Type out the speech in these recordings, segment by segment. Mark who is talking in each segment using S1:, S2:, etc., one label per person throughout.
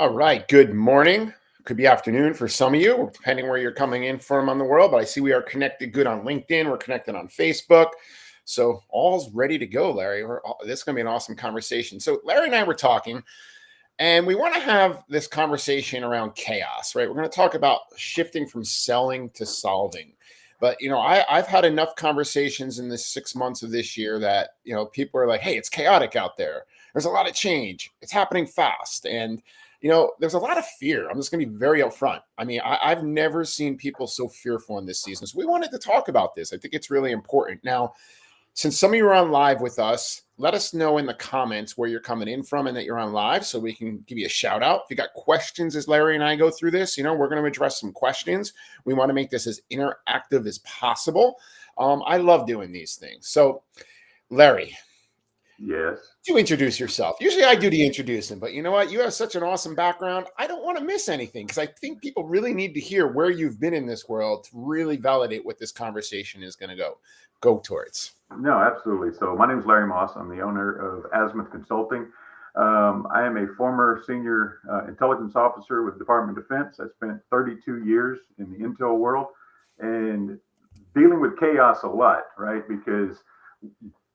S1: All right. Good morning. Could be afternoon for some of you, depending where you're coming in from on the world. But I see we are connected good on LinkedIn. We're connected on Facebook. So all's ready to go, Larry. This is going to be an awesome conversation. So Larry and I were talking, and we want to have this conversation around chaos, right? We're going to talk about shifting from selling to solving. But I've had enough conversations in the 6 months of this year that people are like, "Hey, it's chaotic out there. There's a lot of change. It's happening fast." And there's a lot of fear. I'm just going to be very upfront. I mean, I've never seen people so fearful in this season. So we wanted to talk about this. I think it's really important. Now, since some of you are on live with us, let us know in the comments where you're coming in from and that you're on live so we can give you a shout out. If you got questions as Larry and I go through this, we're going to address some questions. We want to make this as interactive as possible. I love doing these things. So, Larry.
S2: Yes.
S1: You introduce yourself. Usually I do the introducing, but you know what? You have such an awesome background. I don't want to miss anything because I think people really need to hear where you've been in this world to really validate what this conversation is going to go towards.
S2: No, absolutely. So my name is Larry Moss. I'm the owner of Azimuth Consulting. I am a former senior intelligence officer with the Department of Defense. I spent 32 years in the intel world and dealing with chaos a lot, right? Because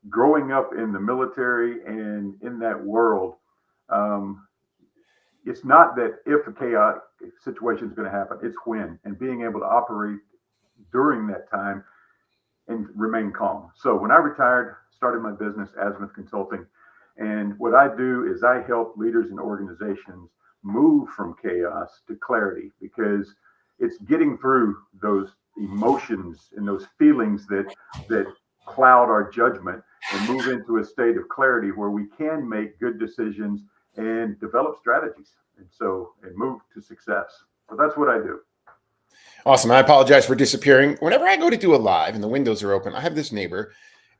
S2: growing up in the military and in that world, it's not that if a chaotic situation is going to happen, it's when, and being able to operate during that time and remain calm. So when I retired, started my business, Azimuth Consulting, and what I do is I help leaders and organizations move from chaos to clarity, because it's getting through those emotions and those feelings that cloud our judgment and move into a state of clarity where we can make good decisions and develop strategies and move to success. So that's what I do.
S1: Awesome. I apologize for disappearing. Whenever I go to do a live and the windows are open, I have this neighbor.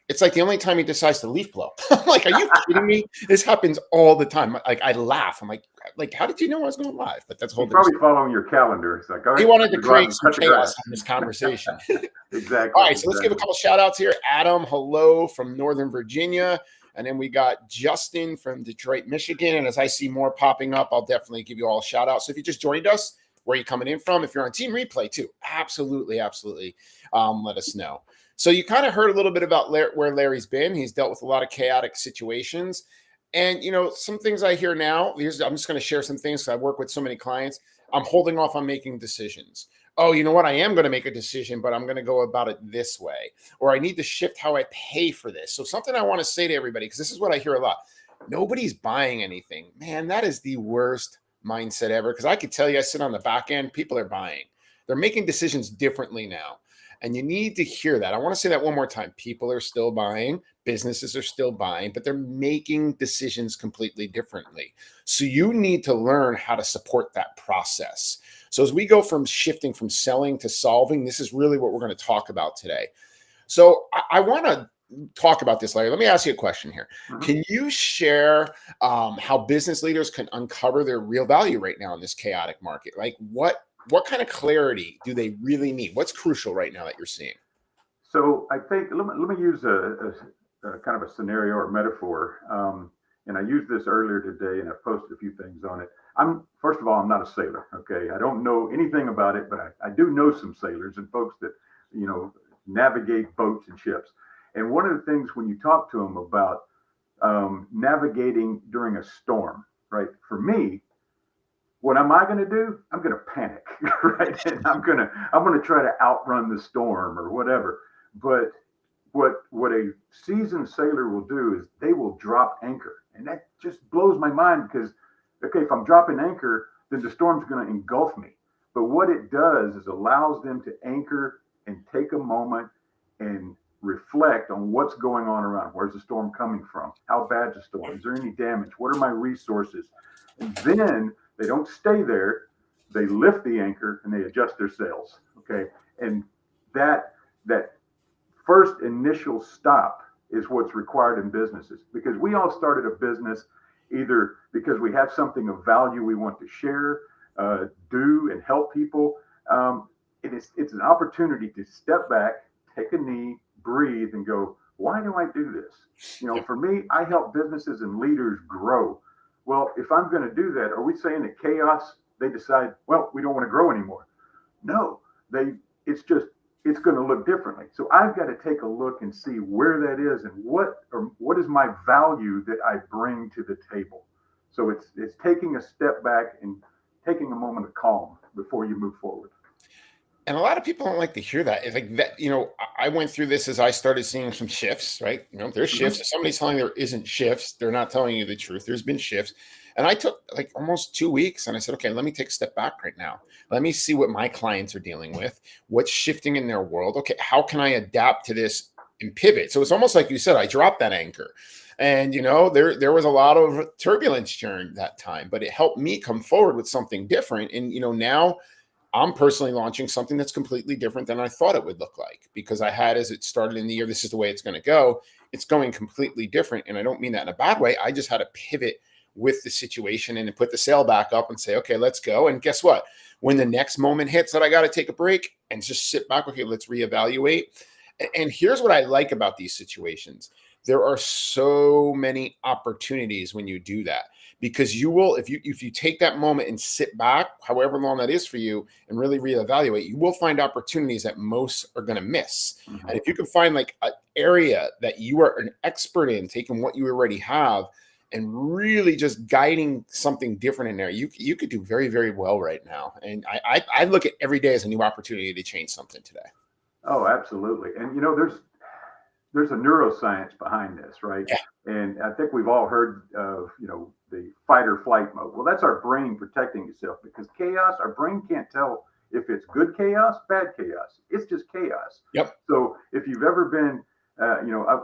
S1: It's like the only time he decides to leaf blow. I'm like, are you kidding me? This happens all the time. Like, I laugh. I'm like, how did you know I was going live? But that's
S2: He's probably following your calendar. It's like, all right,
S1: he wanted to
S2: go out
S1: create
S2: and
S1: some
S2: cut the
S1: chaos
S2: grass.
S1: on this conversation.
S2: Exactly.
S1: All right, so let's give a couple shout outs here. Adam, hello from Northern Virginia. And then we got Justin from Detroit, Michigan. And as I see more popping up, I'll definitely give you all a shout out. So if you just joined us, where are you coming in from? If you're on Team Replay too, absolutely. Let us know. So you kind of heard a little bit about where Larry's been. He's dealt with a lot of chaotic situations. And, some things I hear now, I'm just going to share some things because I work with so many clients. I'm holding off on making decisions. Oh, you know what? I am going to make a decision, but I'm going to go about it this way. Or I need to shift how I pay for this. So something I want to say to everybody, because this is what I hear a lot. Nobody's buying anything. Man, that is the worst mindset ever. Because I could tell you, I sit on the back end, people are buying. They're making decisions differently now. And you need to hear that. I want to say that one more time. People are still buying, businesses are still buying, but they're making decisions completely differently. So you need to learn how to support that process. So as we go from shifting from selling to solving, this is really what we're going to talk about today. So I want to talk about this, Larry. Let me ask you a question here. Mm-hmm. Can you share how business leaders can uncover their real value right now in this chaotic market? Like what kind of clarity do they really need? What's crucial right now that you're seeing?
S2: So I think let me use a kind of a scenario or metaphor. And I used this earlier today, and I posted a few things on it. First of all, I'm not a sailor. Okay, I don't know anything about it, but I do know some sailors and folks that navigate boats and ships. And one of the things when you talk to them about navigating during a storm, right? For me, what am I going to do? I'm going to panic, right? And I'm going to try to outrun the storm or whatever. But what a seasoned sailor will do is they will drop anchor, and that just blows my mind because, okay, if I'm dropping anchor, then the storm's going to engulf me. But what it does is allows them to anchor and take a moment and reflect on what's going on around. Where's the storm coming from? How bad's the storm? Is there any damage? What are my resources? And then they don't stay there. They lift the anchor and they adjust their sails. Okay. And that first initial stop is what's required in businesses, because we all started a business either because we have something of value we want to share, do and help people. It's an opportunity to step back, take a knee, breathe, and go, why do I do this? For me, I help businesses and leaders grow Well, if I'm going to do that, are we saying that chaos, they decide, well, we don't want to grow anymore? No, they, it's just, it's going to look differently. So I've got to take a look and see where that is and what is my value that I bring to the table. So it's taking a step back and taking a moment of calm before you move forward.
S1: And a lot of people don't like to hear that. It's like that, I went through this as I started seeing some shifts, right? There's shifts.
S2: Mm-hmm.
S1: If somebody's telling you there isn't shifts, they're not telling you the truth. There's been shifts. And I took like almost 2 weeks and I said, okay, let me take a step back right now. Let me see what my clients are dealing with, what's shifting in their world. Okay, how can I adapt to this and pivot? So it's almost like you said, I dropped that anchor. And there was a lot of turbulence during that time, but it helped me come forward with something different. And now I'm personally launching something that's completely different than I thought it would look like, because I had, as it started in the year, this is the way it's going to go. It's going completely different. And I don't mean that in a bad way. I just had to pivot with the situation and put the sail back up and say, okay, let's go. And guess what? When the next moment hits that I got to take a break and just sit back, okay, let's reevaluate. And here's what I like about these situations. There are so many opportunities when you do that, because you will, if you take that moment and sit back, however long that is for you, and really reevaluate, you will find opportunities that most are going to miss.
S2: Mm-hmm.
S1: And if you can find like an area that you are an expert in, taking what you already have and really just guiding something different in there, you could do very, very well right now. And I look at every day as a new opportunity to change something today.
S2: Oh, absolutely. And there's a neuroscience behind this, right?
S1: Yeah.
S2: And I think we've all heard of, the fight or flight mode. Well, that's our brain protecting itself, because chaos, our brain can't tell if it's good chaos, bad chaos. It's just chaos.
S1: Yep.
S2: So if you've ever been, I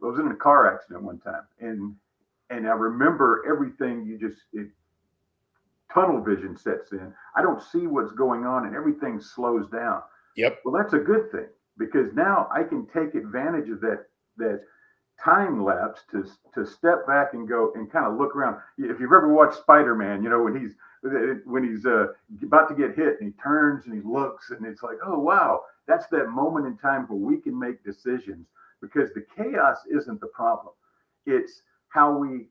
S2: was in a car accident one time, and I remember everything. Tunnel vision sets in. I don't see what's going on, and everything slows down.
S1: Yep.
S2: Well, that's a good thing, because now I can take advantage of that time lapse to step back and go and kind of look around. If you've ever watched Spider-Man, when he's about to get hit and he turns and he looks, and it's like, oh wow, that's that moment in time where we can make decisions, because the chaos isn't the problem. It's how we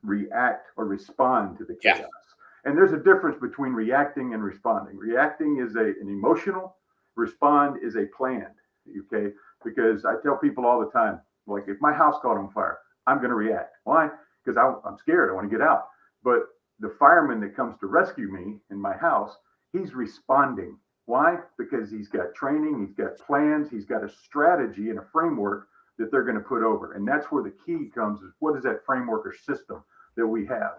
S2: react or respond to the chaos.
S1: Yeah.
S2: And there's a difference between reacting and responding. Reacting is an emotional, respond is a planned. Okay, because I tell people all the time, like, if my house caught on fire, I'm going to react. Why? Because I'm scared. I want to get out. But the fireman that comes to rescue me in my house, he's responding. Why? Because he's got training, he's got plans, he's got a strategy and a framework that they're going to put over. And that's where the key comes, is what is that framework or system that we have?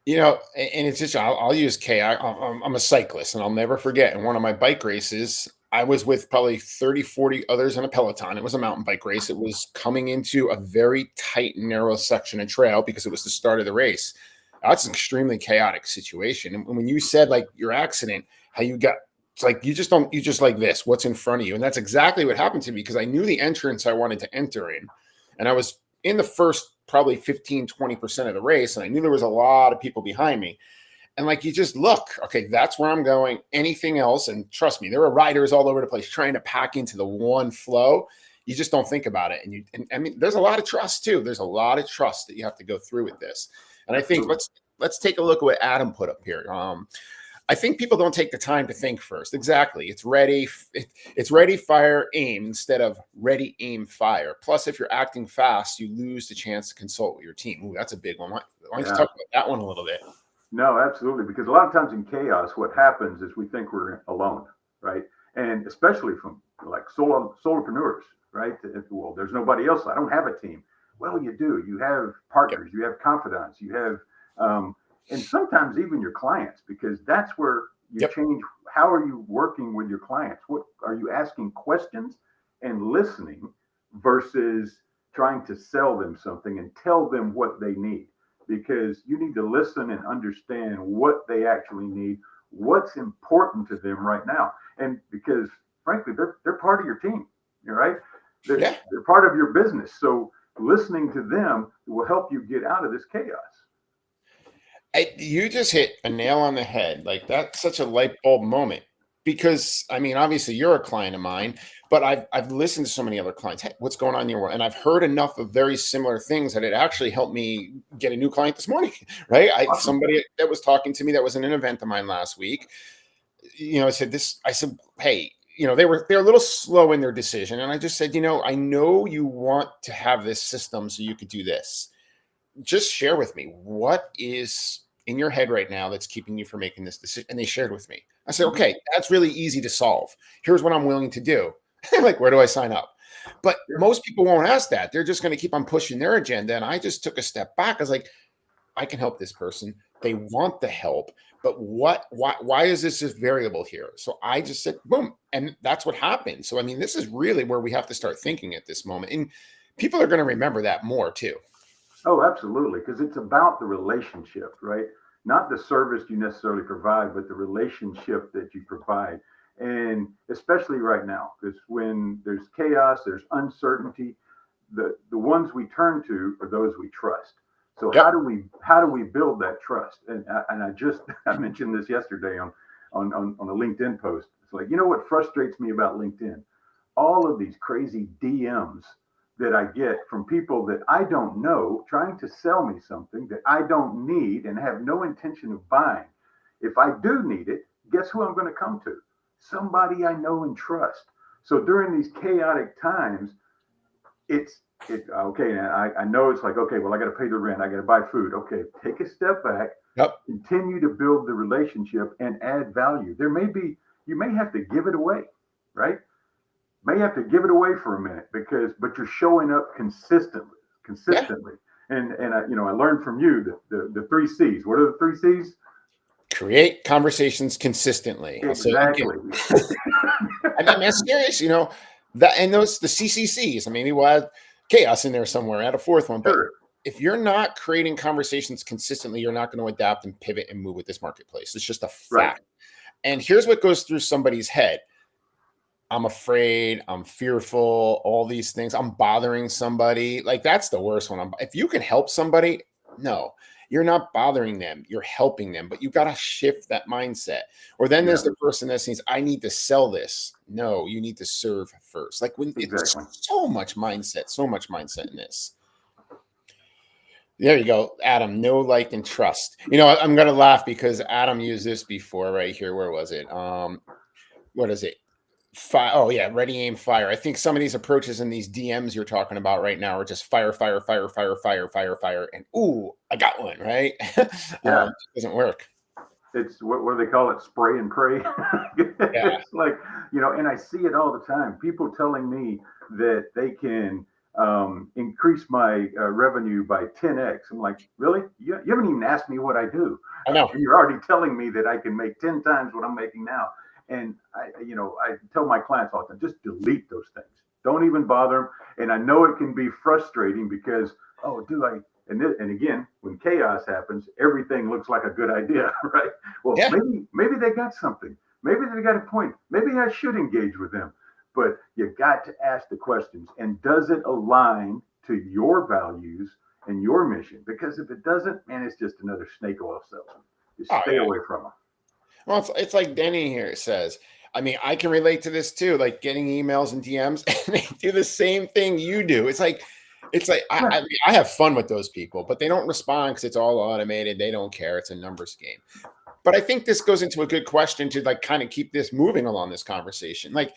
S1: And it's just, I'll use I'm a cyclist, and I'll never forget, in one of my bike races, I was with probably 30, 40 others in a Peloton. It was a mountain bike race. It was coming into a very tight, narrow section of trail because it was the start of the race. That's an extremely chaotic situation. And when you said, like, your accident, how you got, it's like, you just like this, what's in front of you. And that's exactly what happened to me, because I knew the entrance I wanted to enter in. And I was in the first probably 15, 20% of the race. And I knew there was a lot of people behind me. And like, you just look, okay, that's where I'm going. Anything else? And trust me, there are riders all over the place trying to pack into the one flow. You just don't think about it. And I mean, there's a lot of trust too. There's a lot of trust that you have to go through with this. And I think let's take a look at what Adam put up here. I think people don't take the time to think first. Exactly. It's ready. It's ready, fire, aim, instead of ready, aim, fire. Plus, if you're acting fast, you lose the chance to consult with your team. Ooh, that's a big one. Why don't you talk about that one a little bit?
S2: No, absolutely. Because a lot of times in chaos, what happens is we think we're alone, right? And especially from like solopreneurs, right? Well, there's nobody else. I don't have a team. Well, you do. You have partners. You have confidants. You have, and sometimes even your clients, because that's where you change. How are you working with your clients? What are you asking questions and listening versus trying to sell them something and tell them what they need? Because you need to listen and understand what they actually need, what's important to them right now. And because frankly, they're part of your team, right? They're part of your business. So listening to them will help you get out of this chaos.
S1: You just hit a nail on the head. Like, that's such a light bulb moment. because I mean, obviously you're a client of mine, but I've listened to so many other clients. Hey, what's going on in your world? And I've heard enough of very similar things that it actually helped me get a new client this morning. Right?
S2: Awesome.
S1: Somebody that was talking to me that was in an event of mine last week. I said this. I said, hey, they're a little slow in their decision, and I just said, I know you want to have this system so you could do this. Just share with me what is in your head right now that's keeping you from making this decision. And they shared with me. I said,
S2: Mhm.
S1: okay, that's really easy to solve. Here's what I'm willing to do. Like, where do I sign up? But
S2: Yeah.
S1: most people won't ask that. They're just going to keep on pushing their agenda. And I just took a step back. I was like, I can help this person. They want the help, but why is this variable here? So I just said, boom. And that's what happened. So, I mean, this is really where we have to start thinking at this moment. And people are going to remember that more too.
S2: Oh, absolutely. Because it's about the relationship, right? Not the service you necessarily provide, but the relationship that you provide. And especially right now, because when there's chaos, there's uncertainty, the ones we turn to are those we trust. So
S1: Yep.
S2: how do we build that trust? And I just I mentioned this yesterday on a LinkedIn post. It's like, what frustrates me about LinkedIn? All of these crazy DMs that I get from people that I don't know trying to sell me something that I don't need and have no intention of buying. If I do need it, guess who I'm going to come to? Somebody I know and trust. So during these chaotic times, it okay. And I know it's like, okay, well, I got to pay the rent, I got to buy food. Okay, take a step back,
S1: Yep.
S2: continue to build the relationship and add value. You may have to give it away, right? May have to give it away for a minute but you're showing up consistently,
S1: Yeah.
S2: consistently. And I learned from you the three C's. What are the three C's?
S1: Create conversations consistently. I'll say it again.
S2: Exactly.
S1: I mean, that's serious, that, and the CCCs. I mean, we'll add chaos in there somewhere, add a fourth one. But
S2: Sure.
S1: if you're not creating conversations consistently, you're not going to adapt and pivot and move with this marketplace. It's just a
S2: Right.
S1: fact. And here's what goes through somebody's head. I'm afraid, I'm fearful, all these things. I'm bothering somebody. Like, that's the worst one. If you can help somebody, no, you're not bothering them. You're helping them, but you got to shift that mindset. Or then
S2: Yeah.
S1: there's the person that says, I need to sell this. No, you need to serve first. Like, when it's
S2: Exactly.
S1: so much mindset in this. There you go, Adam. Know, like, and trust. I'm going to laugh because Adam used this before right here. Where was it? What is it? Fire. Oh yeah, ready, aim, fire. I think some of these approaches in these DMs you're talking about right now are just fire, fire, fire, fire, fire, fire, fire, and ooh, I got one, right?
S2: Yeah.
S1: It doesn't work.
S2: It's what do they call it? Spray and pray.
S1: Yeah,
S2: It's like, and I see it all the time. People telling me that they can increase my revenue by 10x. I'm like, really? You haven't even asked me what I do.
S1: I know.
S2: And you're already telling me that I can make 10 times what I'm making now. And I tell my clients all the time, just delete those things. Don't even bother them. And I know it can be frustrating because, oh, do I? And again, when chaos happens, everything looks like a good idea, right? Well,
S1: Yeah.
S2: maybe they got something. Maybe they got a point. Maybe I should engage with them. But you got to ask the questions. And does it align to your values and your mission? Because if it doesn't, man, it's just another snake oil salesman. Just
S1: Oh
S2: stay
S1: yeah.
S2: away from them.
S1: Well, it's like Denny here says. I mean, I can relate to this too. Like getting emails and DMs, and they do the same thing you do. It's like
S2: Yeah.
S1: I have fun with those people, but they don't respond because it's all automated. They don't care. It's a numbers game. But I think this goes into a good question to like kind of keep this moving along this conversation. Like,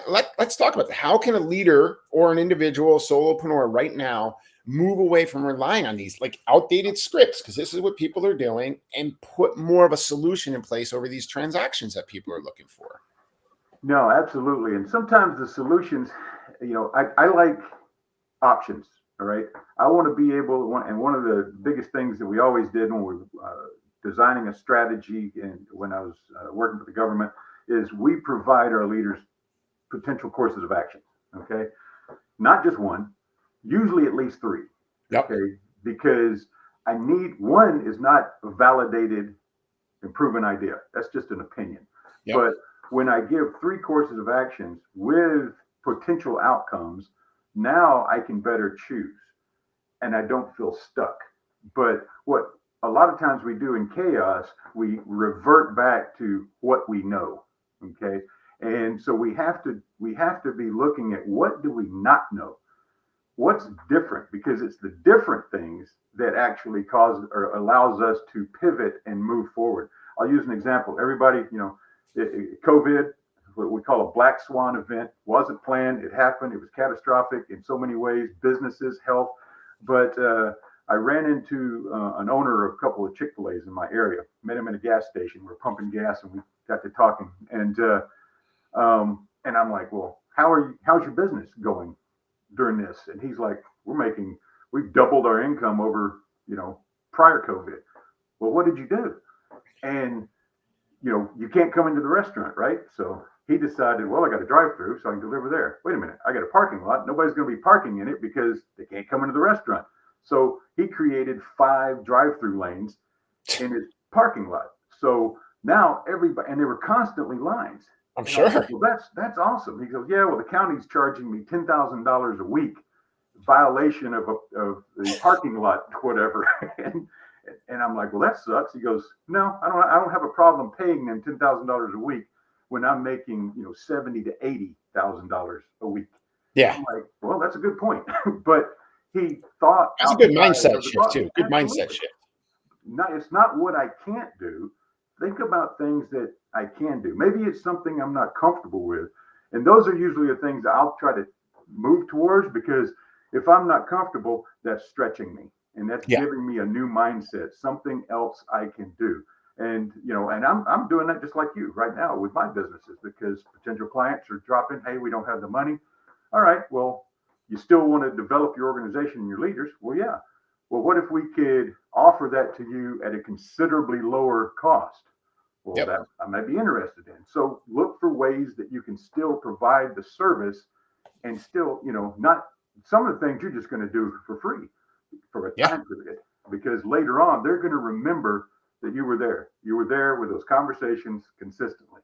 S1: let's talk about that. How can a leader or an individual solopreneur right now move away from relying on these like outdated scripts? Because this is what people are doing, and put more of a solution in place over these transactions that people are looking for.
S2: No, absolutely. And sometimes the solutions, I like options. All right. I want to be able, and one of the biggest things that we always did when we were designing a strategy and when I was working for the government is we provide our leaders potential courses of action. Okay. Not just one, usually at least three.
S1: Yep.
S2: Okay. Because I need one is not a validated and proven idea. That's just an opinion.
S1: Yep.
S2: But when I give three courses of actions with potential outcomes, now I can better choose and I don't feel stuck. But what a lot of times we do in chaos, we revert back to what we know. Okay. And so we have to be looking at what do we not know? What's different? Because it's the different things that actually cause or allows us to pivot and move forward. I'll use an example. Everybody, COVID, what we call a black swan event, wasn't planned. It happened. It was catastrophic in so many ways, businesses, health. But I ran into an owner of a couple of Chick-fil-A's in my area. Met him in a gas station. We were pumping gas, and we got to talking. And I'm like, well, how's your business going during this? And he's like, we've doubled our income over, prior COVID. Well, what did you do? And, you can't come into the restaurant, right? So he decided, well, I got a drive through so I can deliver there. Wait a minute. I got a parking lot. Nobody's going to be parking in it because they can't come into the restaurant. So he created 5 drive-through lanes in his parking lot. So now everybody, and there were constantly lines.
S1: I'm sure.
S2: Like, well, that's awesome. He goes, yeah, well, the county's charging me $10,000 a week violation of the parking lot, whatever. and I'm like, well, that sucks. He goes, no, I don't have a problem paying them $10,000 a week when I'm making, $70,000 to $80,000 a week.
S1: Yeah.
S2: I'm like, well, that's a good point. But he thought
S1: that's a good mindset shift too. Good mindset shift.
S2: It's not what I can't do. Think about things that I can do. Maybe it's something I'm not comfortable with. And those are usually the things I'll try to move towards, because if I'm not comfortable, that's stretching me. And that's giving me a new mindset, something else I can do. And, and I'm doing that just like you right now with my businesses, because potential clients are dropping, hey, we don't have the money. All right, well, you still want to develop your organization and your leaders? Well, yeah. Well, what if we could offer that to you at a considerably lower cost? Well, that I might be interested in. So look for ways that you can still provide the service and still, not some of the things you're just going to do for free for a time period, because later on they're going to remember that you were there. You were there with those conversations consistently.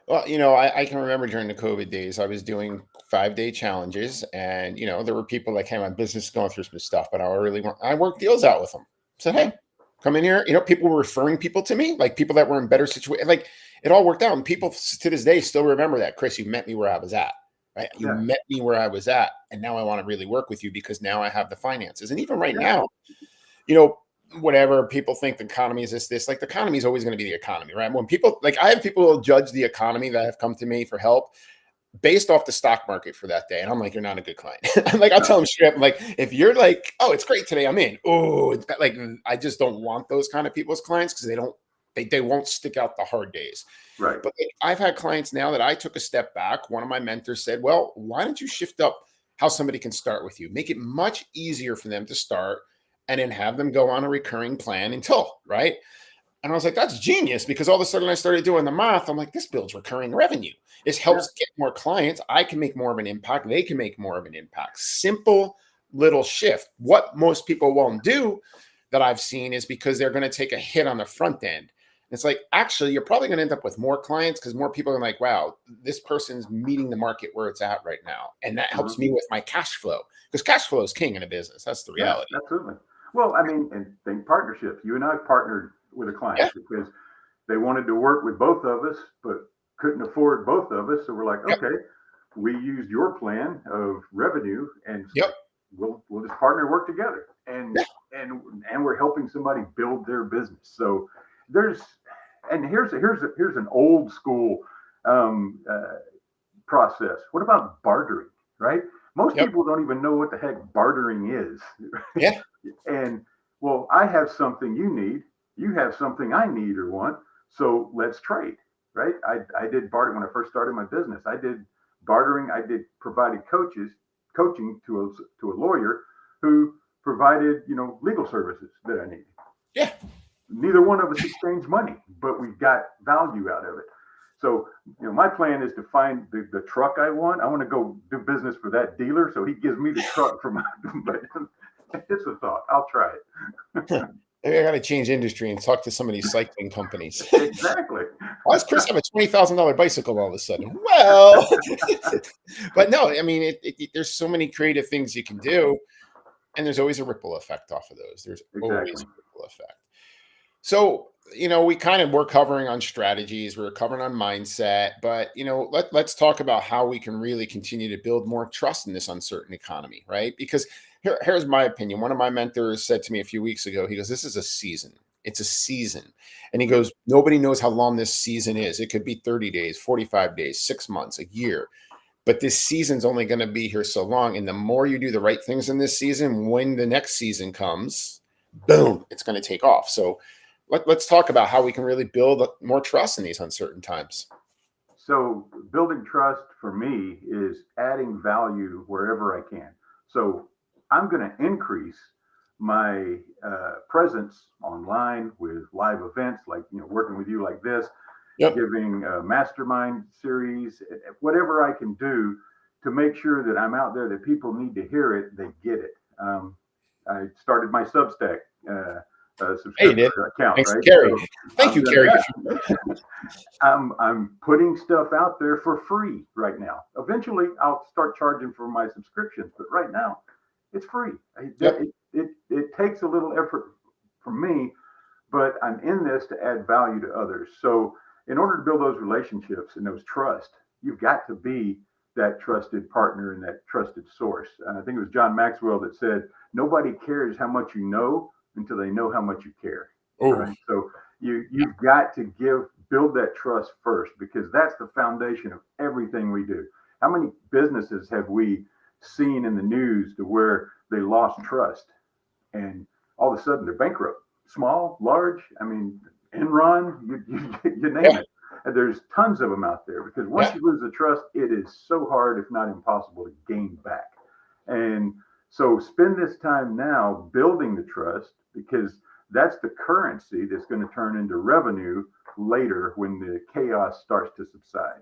S1: Well, I can remember during the COVID days, I was doing 5-day challenges, and, there were people that came on business going through some stuff, but I worked deals out with them. Said, hey, come in here. People were referring people to me, like people that were in better situations. Like, it all worked out. And people to this day still remember that. Chris, you met me where I was at, right? You met me where I was at. And now I want to really work with you because now I have the finances. And even right now, whatever people think the economy is this, like the economy is always going to be the economy, right? When people, like, I have people who judge the economy that have come to me for help based off the stock market for that day. And I'm like, you're not a good client. I'm like, I'll tell them straight up. I'm like, if you're like, oh, it's great today, I'm in. Oh, like, I just don't want those kind of people's clients, because they won't stick out the hard days.
S2: Right.
S1: But I've had clients now that I took a step back. One of my mentors said, well, why don't you shift up how somebody can start with you? Make it much easier for them to start, and then have them go on a recurring plan until, right? And I was like, that's genius, because all of a sudden I started doing the math. I'm like, this builds recurring revenue. This helps get more clients. I can make more of an impact. They can make more of an impact. Simple little shift. What most people won't do that I've seen is because they're going to take a hit on the front end. It's like, actually, you're probably going to end up with more clients, because more people are like, wow, this person's meeting the market where it's at right now. And that helps me with my cash flow, because cash flow is king in a business. That's the reality.
S2: Yeah, absolutely. Well, I mean, and think partnerships. You and I partnered with a client because they wanted to work with both of us, but couldn't afford both of us. So we're like, okay, we used your plan of revenue, and we'll just partner and work together. And we're helping somebody build their business. So here's an old school process. What about bartering, right? Most people don't even know what the heck bartering is.
S1: Yeah.
S2: And, well, I have something you need. You have something I need or want. So let's trade, right? I did bartering when I first started my business. I did bartering. I did provided coaching to a lawyer who provided, legal services that I needed.
S1: Yeah.
S2: Neither one of us exchanged money, but we got value out of it. So, my plan is to find the truck I want. I want to go do business for that dealer, so he gives me the truck for my. But it's a thought. I'll try it.
S1: Maybe I got to change industry and talk to some of these cycling companies.
S2: Exactly.
S1: Why does Chris have a $20,000 bicycle all of a sudden? Well, but no, I mean, there's so many creative things you can do, and there's always a ripple effect off of those. There's always a ripple effect. So We kind of were covering on strategies, we were covering on mindset, but let's talk about how we can really continue to build more trust in this uncertain economy, right? Because here's my opinion. One of my mentors said to me a few weeks ago, he goes, "This is a season. It's a season." And he
S2: Yep.
S1: goes, "Nobody knows how long this season is. It could be 30 days, 45 days, 6 months, a year. But this season's only going to be here so long. And the more you do the right things in this season, when the next season comes, boom, it's going to take off." So let's talk about how we can really build more trust in these uncertain times.
S2: So building trust for me is adding value wherever I can. So I'm going to increase my presence online with live events, like working with you like this,
S1: Yep.
S2: giving a mastermind series, whatever I can do to make sure that I'm out there, that people need to hear it, they get it. I started my Substack
S1: Hey, you
S2: subscription
S1: did.
S2: account,
S1: Thanks,
S2: right?
S1: Carrie.
S2: So
S1: Thank
S2: I'm
S1: you,
S2: gonna,
S1: Carrie.
S2: yeah, I'm putting stuff out there for free right now. Eventually, I'll start charging for my subscriptions, but right now, it's free.
S1: Yep.
S2: It takes a little effort from me, but I'm in this to add value to others. So, in order to build those relationships and those trust, you've got to be that trusted partner and that trusted source. And I think it was John Maxwell that said, "Nobody cares how much you know until they know how much you care."
S1: Oh,
S2: Right. So you've got to build that trust first, because that's the foundation of everything we do. How many businesses have we seen in the news to where they lost trust and all of a sudden they're bankrupt? Small, large, I mean, Enron, you name
S1: yeah.
S2: it. And there's tons of them out there, because once
S1: Yeah.
S2: you lose the trust, it is so hard, if not impossible, to gain back. And so spend this time now building the trust, because that's the currency that's going to turn into revenue later when the chaos starts to subside.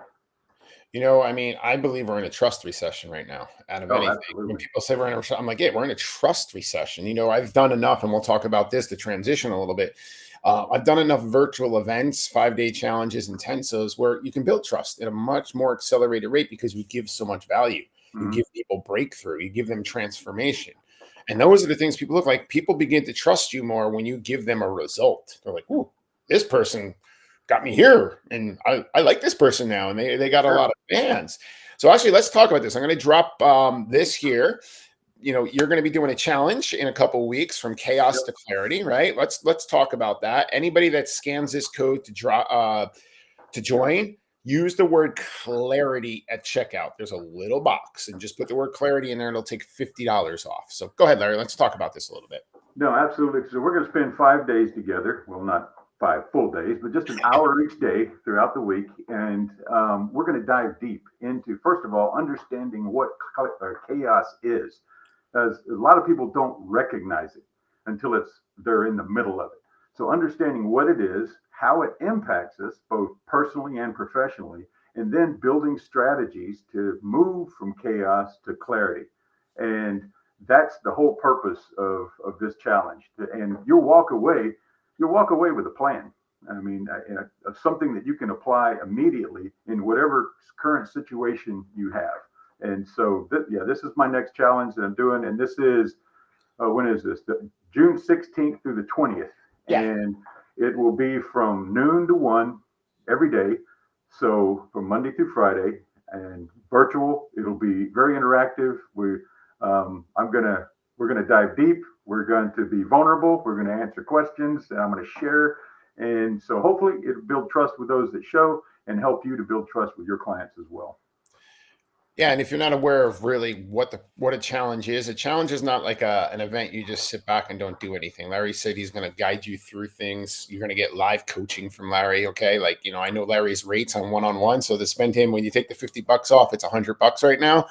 S1: I mean, I believe we're in a trust recession right now, out of
S2: Oh,
S1: anything. When
S2: absolutely.
S1: people say we're in a recession, I'm like, yeah, we're in a trust recession. I've done enough, and we'll talk about this to transition a little bit. I've done enough virtual events, 5-day challenges, intensives where you can build trust at a much more accelerated rate because you give so much value. You
S2: Hmm.
S1: give people breakthrough, you give them transformation. And those are the things people look like. People begin to trust you more when you give them a result. They're like, "Ooh, this person got me here, and I like this person now," and they got a
S2: Sure.
S1: lot of fans. So actually, let's talk about this. I'm going to drop this here. You're going to be doing a challenge in a couple weeks, from chaos to
S2: Yep.
S1: clarity, right? Let's talk about that. Anybody that scans this code to join, use the word clarity at checkout. There's a little box, and just put the word clarity in there, and it'll take $50 off. So go ahead, Larry. Let's talk about this a little bit.
S2: No, absolutely. So we're going to spend 5 days together. Well, not 5 full days, but just an hour each day throughout the week. And we're going to dive deep into, first of all, understanding what chaos is. As a lot of people don't recognize it until they're in the middle of it. So understanding what it is, how it impacts us both personally and professionally, and then building strategies to move from chaos to clarity. And that's the whole purpose of this challenge. And you'll walk away with a plan. I mean, of something that you can apply immediately in whatever current situation you have. And so, yeah, this is my next challenge that I'm doing. And this is, when is this? June 16th through the 20th.
S1: Yeah.
S2: And it will be from noon to 1 every day. So from Monday through Friday, and virtual. It'll be very interactive. I'm gonna we're gonna dive deep. We're going to be vulnerable. We're going to answer questions. And I'm going to share. And so hopefully it'll build trust with those that show, and help you to build trust with your clients as well.
S1: Yeah, and if you're not aware of really what a challenge is not like an event you just sit back and don't do anything. Larry said he's going to guide you through things. You're going to get live coaching from Larry. Okay, like I know Larry's rates on one-on-one. So to spend him, when you take the $50 off, it's $100 right now.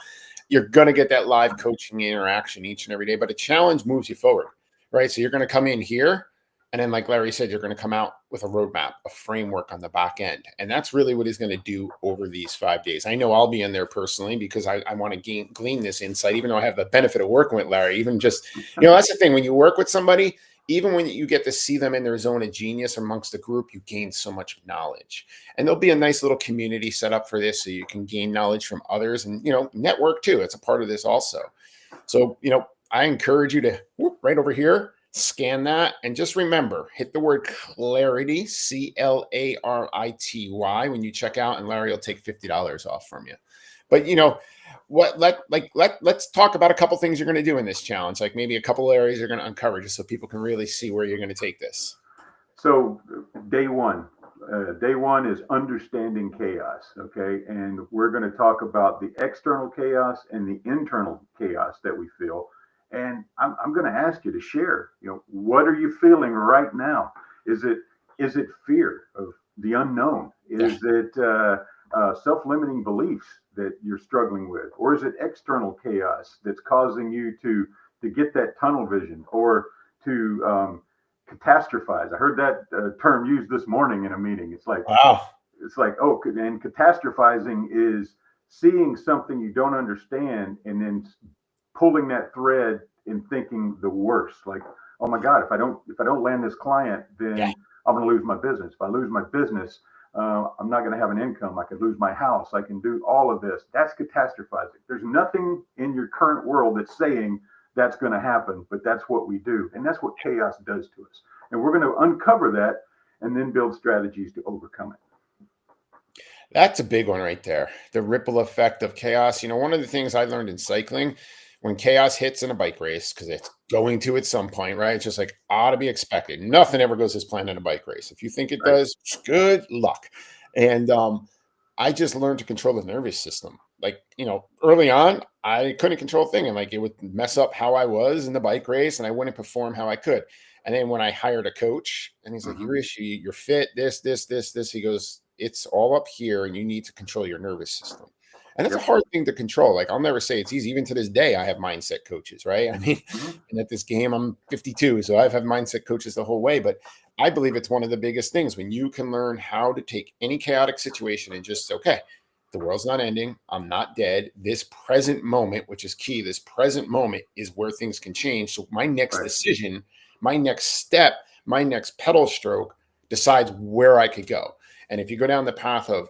S1: You're going to get that live coaching interaction each and every day. But a challenge moves you forward, right? So you're going to come in here, and then, like Larry said, you're going to come out with a roadmap, a framework on the back end. And that's really what he's going to do over these 5 days. I know I'll be in there personally because I want to glean this insight, even though I have the benefit of working with Larry. Even just, that's the thing. When you work with somebody, even when you get to see them in their zone of genius amongst the group, you gain so much knowledge. And there'll be a nice little community set up for this so you can gain knowledge from others and, network too. It's a part of this also. So, I encourage you to right over here, Scan that and just remember, hit the word clarity, Clarity, when you check out, and Larry will take $50 off from you. But let's talk about a couple things you're going to do in this challenge, like maybe a couple areas you're going to uncover just so people can really see where you're going to take this.
S2: So day one is understanding chaos. Okay. And we're going to talk about the external chaos and the internal chaos that we feel. And I'm going to ask you to share, what are you feeling right now? Is it fear of the unknown? Is it self-limiting beliefs that you're struggling with? Or is it external chaos that's causing you to get that tunnel vision, or to catastrophize? I heard that term used this morning in a meeting.
S1: Wow.
S2: It's like, oh, and catastrophizing is seeing something you don't understand and then pulling that thread and thinking the worst. Like, oh my God, if I don't land this client, then I'm going to lose my business. If I lose my business, I'm not going to have an income. I could lose my house. I can do all of this. That's catastrophizing. There's nothing in your current world that's saying that's going to happen, but that's what we do. And that's what chaos does to us. And we're going to uncover that and then build strategies to overcome it.
S1: That's a big one right there. The ripple effect of chaos. One of the things I learned in cycling, when chaos hits in a bike race, because it's going to at some point, right? It's just like ought to be expected. Nothing ever goes as planned in a bike race. If you think it does, good luck. And I just learned to control the nervous system. Like, early on, I couldn't control a thing. And like, it would mess up how I was in the bike race and I wouldn't perform how I could. And then when I hired a coach and he's like, your issue, you're fit, this, he goes, it's all up here and you need to control your nervous system. And it's a hard thing to control. Like, I'll never say it's easy. Even to this day, I have mindset coaches, right? I mean, and at this game, I'm 52. So I've had mindset coaches the whole way. But I believe it's one of the biggest things when you can learn how to take any chaotic situation and just, okay, the world's not ending. I'm not dead. This present moment, which is key, this present moment is where things can change. So my next decision, my next step, my next pedal stroke decides where I could go. And if you go down the path of,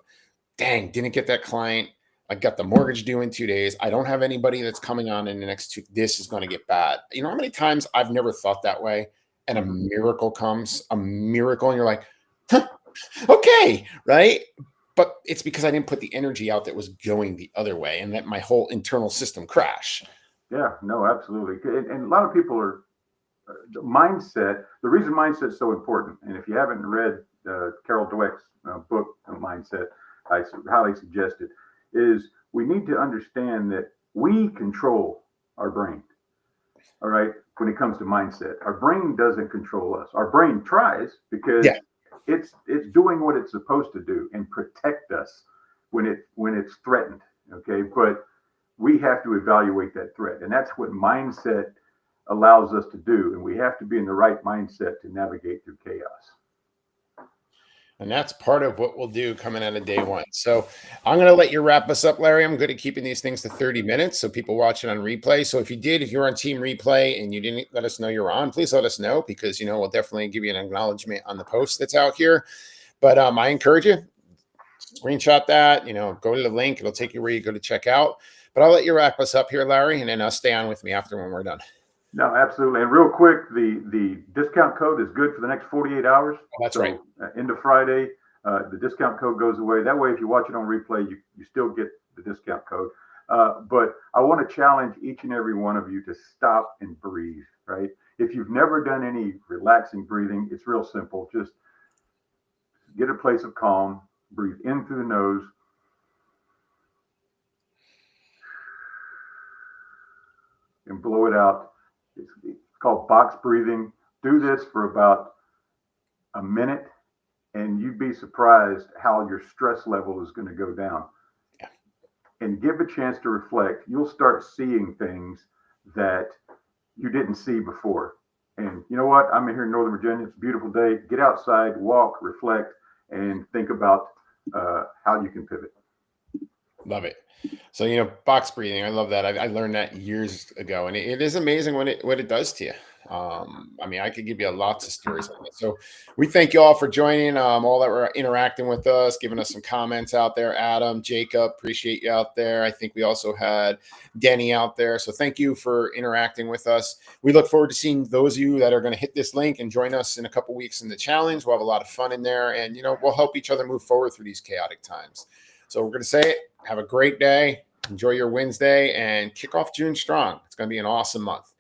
S1: dang, didn't get that client, I got the mortgage due in 2 days, I don't have anybody that's coming on in the next 2, this is going to get bad. You know how many times I've never thought that way and a miracle comes, a miracle, and you're like, huh, okay, right? But it's because I didn't put the energy out that was going the other way and let my whole internal system crash.
S2: Yeah, no, absolutely. And a lot of people are, mindset, the reason mindset is so important, and if you haven't read Carol Dweck's book, Mindset, I highly suggest it, is we need to understand that we control our brain. All right. When it comes to mindset, our brain doesn't control us. Our brain tries because it's doing what it's supposed to do and protect us when it's threatened. Okay. But we have to evaluate that threat. And that's what mindset allows us to do. And we have to be in the right mindset to navigate through chaos.
S1: And that's part of what we'll do coming out of day one. So I'm going to let you wrap us up, Larry. I'm good at keeping these things to 30 minutes so people watch it on replay. So if you're on team replay and you didn't let us know you're on, please let us know because, we'll definitely give you an acknowledgement on the post that's out here. But I encourage you, screenshot that, go to the link. It'll take you where you go to check out. But I'll let you wrap us up here, Larry, and then stay on with me after when we're done.
S2: No, absolutely. And real quick, the discount code is good for the next 48 hours.
S1: That's right.
S2: End of Friday, the discount code goes away. That way, if you watch it on replay, you still get the discount code. But I want to challenge each and every one of you to stop and breathe, right? If you've never done any relaxing breathing, it's real simple. Just get a place of calm, breathe in through the nose, and blow it out. It's called box breathing. Do this for about a minute, and you'd be surprised how your stress level is going to go down. And give a chance to reflect. You'll start seeing things that you didn't see before. And you know what? I'm here in Northern Virginia. It's a beautiful day. Get outside, walk, reflect, and think about how you can pivot.
S1: Love it. So, box breathing, I love that. I learned that years ago, and it is amazing what it does to you. I mean, I could give you lots of stories on this. So we thank you all for joining, all that were interacting with us, giving us some comments out there. Adam, Jacob, appreciate you out there. I think we also had Denny out there. So thank you for interacting with us. We look forward to seeing those of you that are going to hit this link and join us in a couple weeks in the challenge. We'll have a lot of fun in there, and we'll help each other move forward through these chaotic times. So we're going to say it. Have a great day. Enjoy your Wednesday and kick off June strong. It's going to be an awesome month.